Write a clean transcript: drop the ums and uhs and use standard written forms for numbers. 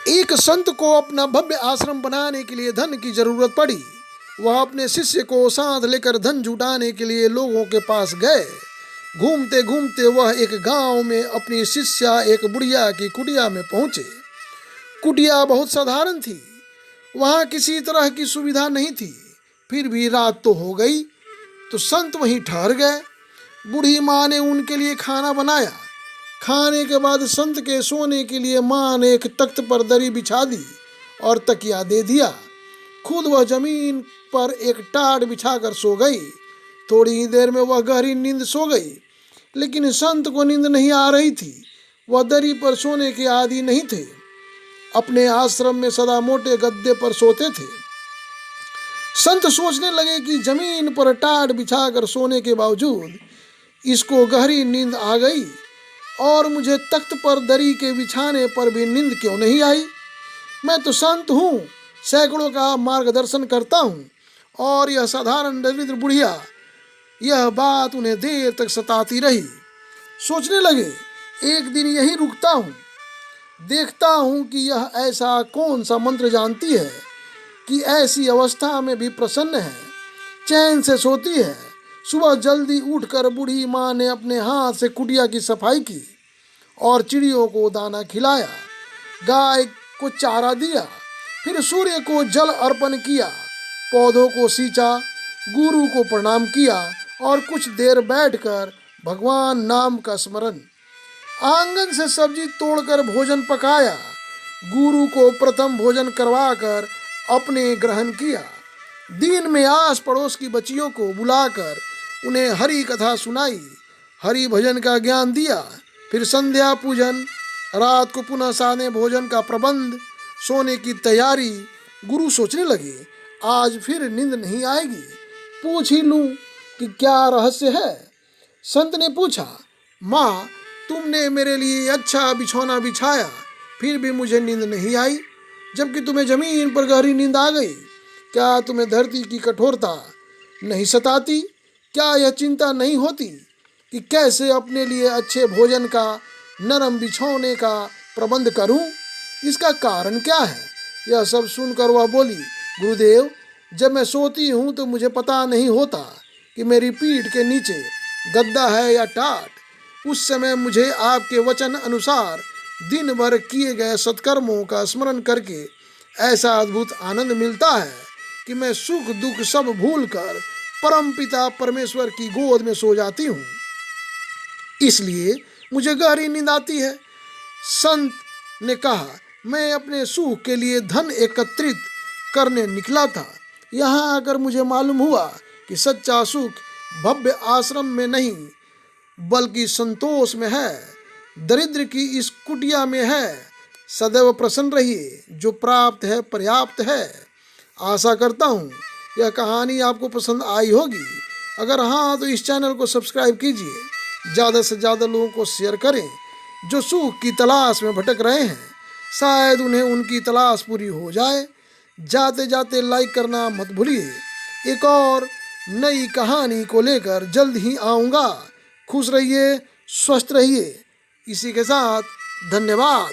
एक संत को अपना भव्य आश्रम बनाने के लिए धन की जरूरत पड़ी। वह अपने शिष्य को साथ लेकर धन जुटाने के लिए लोगों के पास गए। घूमते घूमते वह एक गांव में अपनी शिष्या एक बुढ़िया की कुटिया में पहुंचे। कुटिया बहुत साधारण थी, वहां किसी तरह की सुविधा नहीं थी। फिर भी रात तो हो गई तो संत वहीं ठहर गए। बूढ़ी माँ ने उनके लिए खाना बनाया। खाने के बाद संत के सोने के लिए माँ ने एक तख्त पर दरी बिछा दी और तकिया दे दिया। खुद वह जमीन पर एक टाट बिछाकर सो गई। थोड़ी ही देर में वह गहरी नींद सो गई, लेकिन संत को नींद नहीं आ रही थी। वह दरी पर सोने के आदी नहीं थे। अपने आश्रम में सदा मोटे गद्दे पर सोते थे। संत सोचने लगे कि जमीन पर टाट बिछाकर सोने के बावजूद इसको गहरी नींद आ गई और मुझे तख्त पर दरी के बिछाने पर भी नींद क्यों नहीं आई। मैं तो संत हूँ, सैकड़ों का मार्गदर्शन करता हूँ, और यह साधारण दरिद्र बुढ़िया। यह बात उन्हें देर तक सताती रही। सोचने लगे, एक दिन यहीं रुकता हूँ, देखता हूँ कि यह ऐसा कौन सा मंत्र जानती है कि ऐसी अवस्था में भी प्रसन्न है, चैन से सोती है। सुबह जल्दी उठकर बूढ़ी माँ ने अपने हाथ से कुटिया की सफाई की और चिड़ियों को दाना खिलाया, गाय को चारा दिया, फिर सूर्य को जल अर्पण किया, पौधों को सींचा, गुरु को प्रणाम किया और कुछ देर बैठकर भगवान नाम का स्मरण। आंगन से सब्जी तोड़कर भोजन पकाया, गुरु को प्रथम भोजन करवाकर अपने ग्रहण किया। दिन में आस पड़ोस की बच्चियों को बुलाकर उन्हें हरि कथा सुनाई, हरि भजन का ज्ञान दिया। फिर संध्या पूजन, रात को पुनः साने भोजन का प्रबंध, सोने की तैयारी। गुरु सोचने लगे, आज फिर नींद नहीं आएगी, पूछ ही लूं कि क्या रहस्य है। संत ने पूछा, माँ, तुमने मेरे लिए अच्छा बिछौना बिछाया, फिर भी मुझे नींद नहीं आई, जबकि तुम्हें जमीन पर गहरी नींद आ गई। क्या तुम्हें धरती की कठोरता नहीं सताती? क्या यह चिंता नहीं होती कि कैसे अपने लिए अच्छे भोजन का, नरम बिछौने का प्रबंध करूं? इसका कारण क्या है? यह सब सुनकर वह बोली, गुरुदेव, जब मैं सोती हूँ तो मुझे पता नहीं होता कि मेरी पीठ के नीचे गद्दा है या टाट। उस समय मुझे आपके वचन अनुसार दिन भर किए गए सत्कर्मों का स्मरण करके ऐसा अद्भुत आनंद मिलता है कि मैं सुख दुख सब भूलकर परम पिता परमेश्वर की गोद में सो जाती हूँ। इसलिए मुझे गहरी नींद आती है। संत ने कहा, मैं अपने सुख के लिए धन एकत्रित करने निकला था। यहाँ आकर मुझे मालूम हुआ कि सच्चा सुख भव्य आश्रम में नहीं बल्कि संतोष में है, दरिद्र की इस कुटिया में है। सदैव प्रसन्न रहिए, जो प्राप्त है पर्याप्त है। आशा करता हूँ यह कहानी आपको पसंद आई होगी। अगर हाँ तो इस चैनल को सब्सक्राइब कीजिए, ज़्यादा से ज़्यादा लोगों को शेयर करें जो सुख की तलाश में भटक रहे हैं। शायद उन्हें उनकी तलाश पूरी हो जाए। जाते जाते लाइक करना मत भूलिए। एक और नई कहानी को लेकर जल्द ही आऊँगा। खुश रहिए, स्वस्थ रहिए। इसी के साथ धन्यवाद।